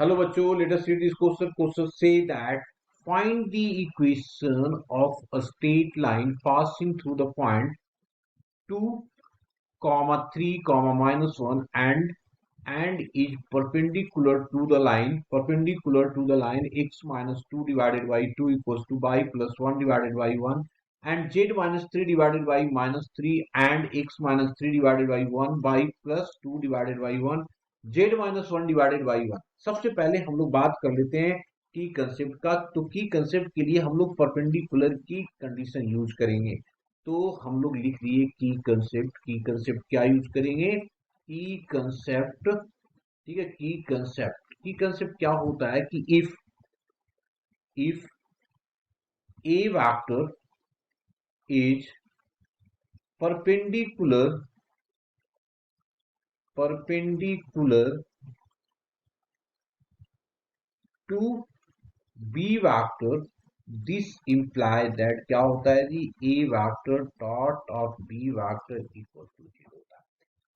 Hello बच्चों, let us see this question. Question say that find the equation of a straight line passing through the point 2, 3, minus 1 and is perpendicular to the line x minus 2 divided by 2 equals to y plus 1 divided by 1 and z minus 3 divided by minus 3 and x minus 3 divided by 1 y plus 2 divided by 1 z minus 1 divided by 1। सबसे पहले हम लोग बात कर लेते हैं की concept का। तो की कंसेप्ट के लिए हम लोग परपेंडिकुलर की कंडीशन यूज करेंगे। तो हम लोग लिख दिए की कंसेप्ट क्या यूज करेंगे, की कंसेप्ट। ठीक है, की कंसेप्ट क्या होता है कि if A vector is perpendicular to B vector, this imply that क्या होता है जी, A vector dot of B vector equal to 0 होता है।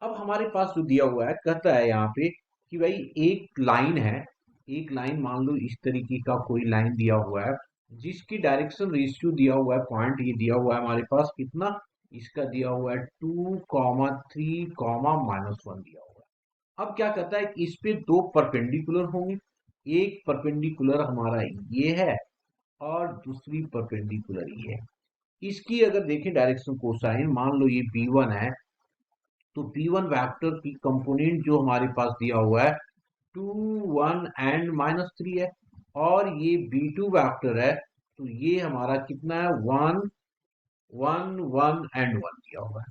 अब हमारे पास जो दिया हुआ है, कहता है यहाँ पे कि भाई एक लाइन है, एक लाइन मान लो इस तरीके का कोई लाइन दिया हुआ है जिसकी डायरेक्शन रेशियो दिया हुआ है, पॉइंट ये दिया हुआ है हमारे पास कितना, इसका दिया हुआ है 2, 3, माइनस 1 दिया हुआ है। अब क्या कहता है, इस पे दो परपेंडिकुलर होंगे, एक परपेंडिकुलर हमारा ये है और दूसरी परपेंडिकुलर ये है। इसकी अगर देखें डायरेक्शन कोसाइन, मान लो ये B1 है, तो B1 वेक्टर की कंपोनेंट जो हमारे पास दिया हुआ है 2, 1 एंड माइनस 3 है, और ये B2 वेक्टर है तो ये हमारा कितना है 1, 1, 1 एंड 1 दिया हुआ है।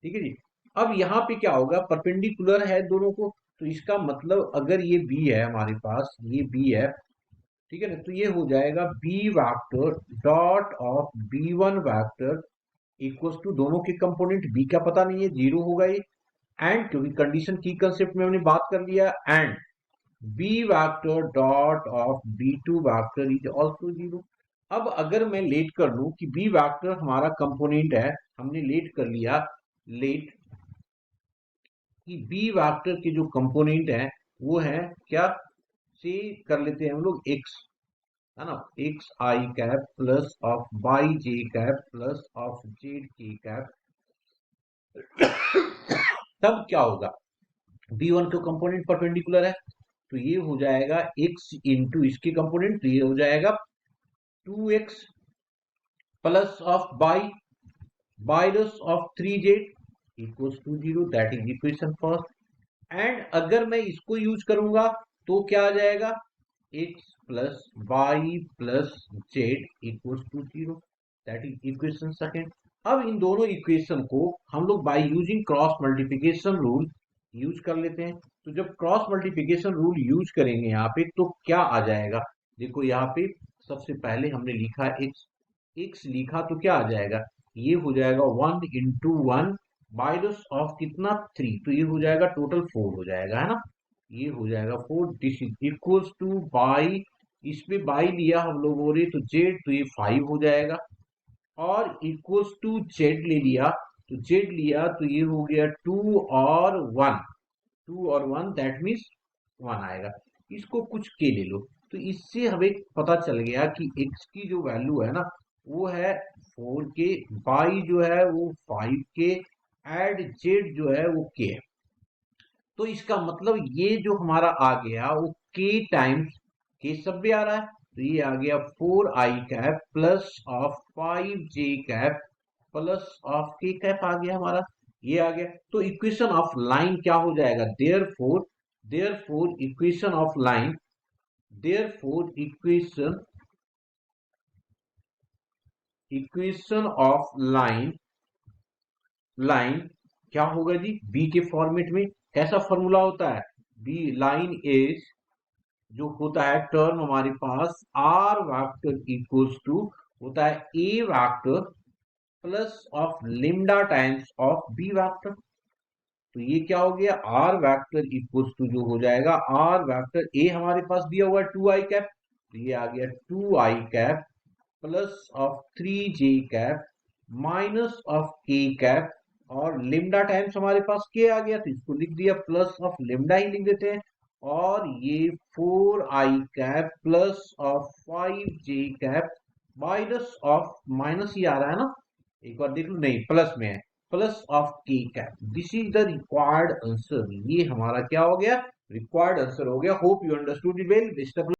ठीक है जी। अब यहाँ पे क्या होगा, परपेंडिकुलर है दोनों को, तो इसका मतलब अगर ये B है हमारे पास, ये B है, ठीक है ना, तो ये हो जाएगा B vector dot of B1 vector equals to, दोनों के कंपोनेंट B का पता नहीं है, जीरो होगा ये, एंड क्योंकि कंडीशन की कंसेप्ट में हमने बात कर लिया, and B vector dot of B2 vector is also zero. अब अगर मैं लेट कर लूं कि B वेक्टर हमारा कंपोनेंट है, हमने लेट कर लिया, लेट कि B वेक्टर के जो कंपोनेंट है वो है क्या, से कर लेते हैं हम लोग x, है ना, X I cap plus of Y J cap plus of Z के कैप। तब क्या होगा, B1 का कंपोनेंट परपेंडिकुलर है तो ये हो जाएगा x इंटू इसके कंपोनेंट, तो ये हो जाएगा 2x plus of Y minus of 3z equals to 0, that is equation first. And अगर मैं इसको यूज करूंगा तो क्या आ जाएगा, x plus Y plus Z equals to 0, that is equation second. अब इन दोनों इक्वेशन को हम लोग by using cross multiplication rule use कर लेते हैं। तो जब क्रॉस मल्टीप्लिकेशन रूल यूज करेंगे यहाँ पे तो क्या आ जाएगा, देखो यहाँ पे सबसे पहले हमने लिखा x लिखा तो क्या आ जाएगा, ये हो जाएगा 1 इंटू 1 माइनस ऑफ कितना 3, तो ये हो जाएगा टोटल 4 हो जाएगा, है ना, ये हो जाएगा 4, this is equals two by, इसमें बाई लिया हम लोगों ने तो जेड, तो ये 5 हो जाएगा, और इक्वल्स टू जेड ले लिया, तो जेड लिया तो ये हो गया 2 और 1, 2 और 1 दैट मीन्स 1 आएगा। इसको कुछ के ले लो, तो इससे हमें पता चल गया कि x की जो वैल्यू है ना वो है 4 के, y जो है वो 5 के, एड z जो है वो k है। तो इसका मतलब ये जो हमारा आ गया वो k टाइम्स k सब भी आ रहा है, तो ये आ गया 4i cap plus of 5j cap plus of k cap आ गया हमारा, ये आ गया। तो इक्वेशन ऑफ लाइन क्या हो जाएगा, therefore equation of line, therefore equation of line क्या होगा जी, बी के फॉर्मेट में कैसा फॉर्मूला होता है, बी लाइन इज जो होता है टर्म हमारे पास आर वेक्टर इक्वल्स टू होता है A vector plus of lambda times of B vector. तो ये क्या हो गया, आर वेक्टर इक्वल्स टू जो हो जाएगा आर वेक्टर, ए हमारे पास दिया हुआ है 2i कैप, तो ये आ गया 2i cap plus of 3j cap minus of k cap, और लिम्डा टाइम्स हमारे पास k आ गया तो इसको लिख दिया प्लस ऑफ लिम्डा ही लिख देते हैं, और ये 4i cap plus of 5j cap minus of, minus ही आ रहा है ना, एक बार देख लो, नहीं प्लस में है, plus of k cap. This is the required answer. ये हमारा क्या हो गया, रिक्वायर्ड आंसर हो गया। Hope you understood it well. Best of